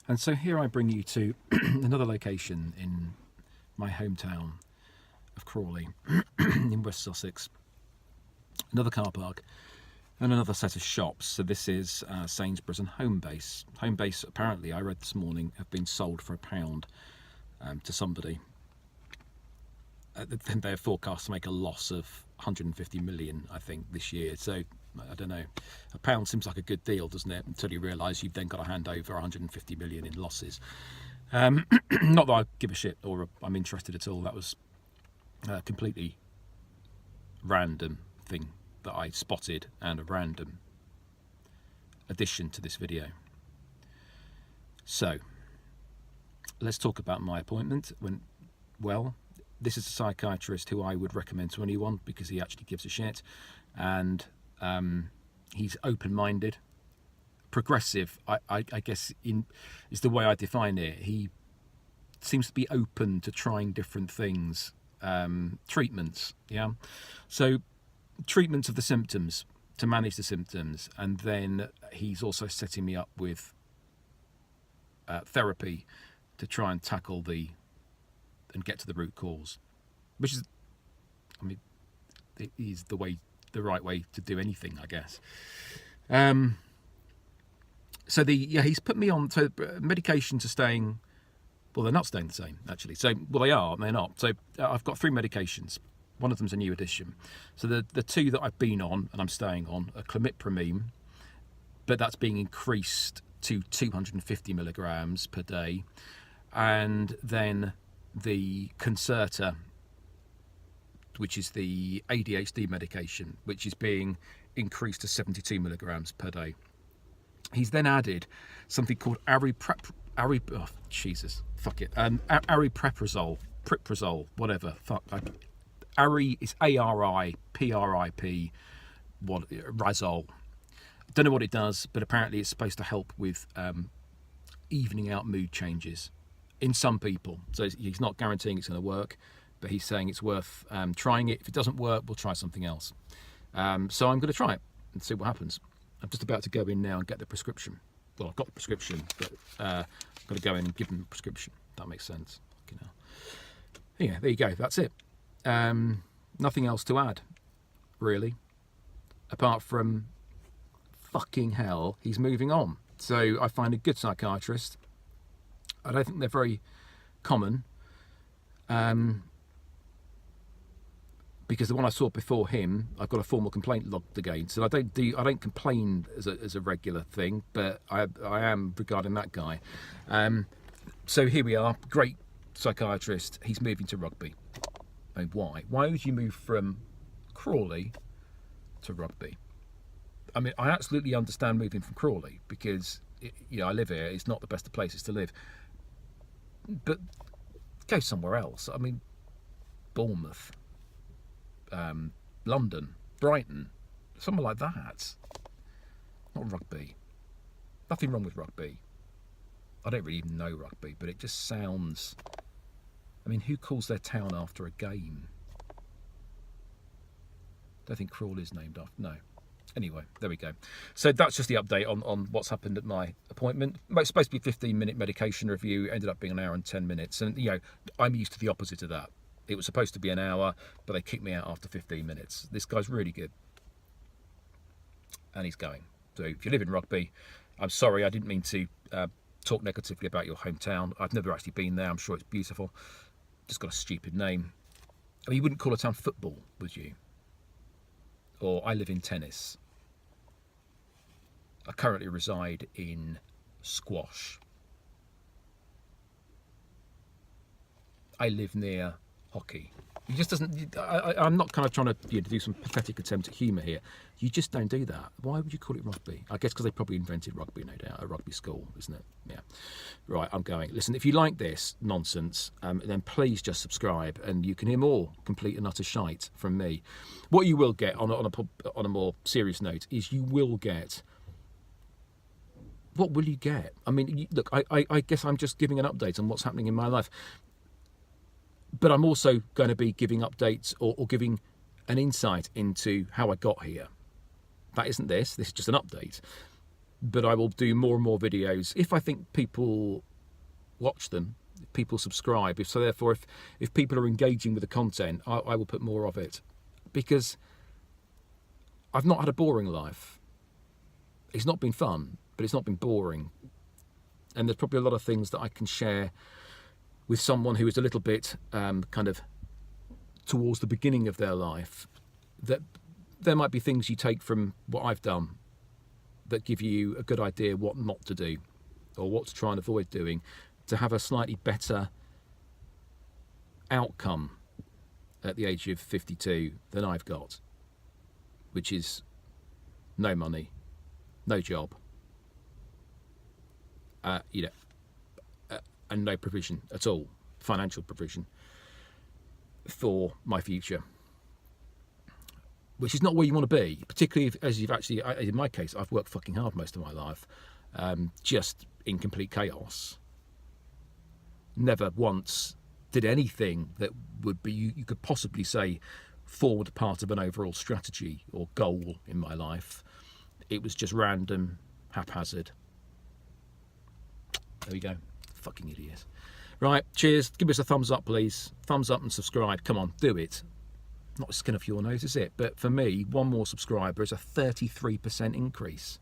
And so here I bring you to another location in my hometown of Crawley in West Sussex. Another car park and another set of shops. So this is Sainsbury's and Homebase. Homebase, apparently, I read this morning, have been sold for £1 to somebody. They're forecast to make a loss of 150 million, I think, this year. So I don't know. £1 seems like a good deal, doesn't it? Until you realise you've then got to hand over 150 million in losses. Not that I give a shit or I'm interested at all. That was a completely random thing that I spotted and a random addition to this video. So let's talk about my appointment. Well, this is a psychiatrist who I would recommend to anyone because he actually gives a shit, and he's open-minded, progressive. I guess is the way I define it. He seems to be open to trying different things, treatments. Yeah, so treatments of the symptoms to manage the symptoms, and then he's also setting me up with therapy to try and tackle and get to the root cause, which is, I mean, it is the right way to do anything, I guess. So he's put me on, so medications are staying, well, they're not staying the same, actually. So, well, they are, and they're not. So I've got 3 medications. One of them's a new addition. So the 2 that I've been on and I'm staying on are clomipramine, but that's being increased to 250 milligrams per day. And then the Concerta, which is the ADHD medication, which is being increased to 72 milligrams per day. He's then added something called aripiprazole, whatever. Ari is ARIPRIP, razole. Don't know what it does, but apparently it's supposed to help with evening out mood changes in some people. So he's not guaranteeing it's going to work, but he's saying it's worth trying it. If it doesn't work, we'll try something else. So I'm going to try it and see what happens. I'm just about to go in now and get the prescription. Well, I've got the prescription, but I've got to go in and give them the prescription. That makes sense. Yeah, there you go. That's it. Nothing else to add, really, apart from fucking hell, he's moving on. So I find a good psychiatrist. I don't think they're very common, because the one I saw before him, I've got a formal complaint logged against. So I don't complain as a regular thing, but I am regarding that guy. So here we are, great psychiatrist. He's moving to Rugby. I mean, why? Why would you move from Crawley to Rugby? I mean, I absolutely understand moving from Crawley because I live here. It's not the best of places to live. But go somewhere else. I mean, Bournemouth, London, Brighton, somewhere like that. Not Rugby. Nothing wrong with Rugby. I don't really even know Rugby, but it just sounds... I mean, who calls their town after a game? Don't think Crawley's named after... No. Anyway, there we go. So that's just the update on what's happened at my appointment. It's supposed to be a 15-minute medication review. Ended up being an hour and 10 minutes. And, I'm used to the opposite of that. It was supposed to be an hour, but they kicked me out after 15 minutes. This guy's really good. And he's going. So if you live in Rugby, I'm sorry, I didn't mean to talk negatively about your hometown. I've never actually been there. I'm sure it's beautiful. Just got a stupid name. I mean, you wouldn't call a town football, would you? Or I live in tennis. I currently reside in squash. I live near hockey. He just doesn't... I'm not kind of trying to do some pathetic attempt at humour here. You just don't do that. Why would you call it rugby? I guess because they probably invented rugby, no doubt. A rugby school, isn't it? Yeah. Right, I'm going. Listen, if you like this nonsense, then please just subscribe and you can hear more complete and utter shite from me. What you will get, on a more serious note, is you will get... What will you get? I mean, look, I guess I'm just giving an update on what's happening in my life. But I'm also going to be giving updates or giving an insight into how I got here. That isn't this. This is just an update. but I will do more and more videos if I think people watch them, if people subscribe. So therefore, if people are engaging with the content, I will put more of it, because I've not had a boring life. It's not been fun, but it's not been boring. And there's probably a lot of things that I can share with someone who is a little bit kind of towards the beginning of their life, that there might be things you take from what I've done that give you a good idea what not to do or what to try and avoid doing to have a slightly better outcome at the age of 52 than I've got, which is no money, no job, and no provision at all, financial provision for my future, which is not where you want to be, particularly as you've actually, in my case, I've worked fucking hard most of my life, just in complete chaos. Never once did anything that would be, you could possibly say, forward part of an overall strategy or goal in my life. It was just random, haphazard. There we go. Fucking idiot. Right, cheers. Give us a thumbs up, please. Thumbs up and subscribe. Come on, do it. Not skin off your nose, is it? But for me, one more subscriber is a 33% increase.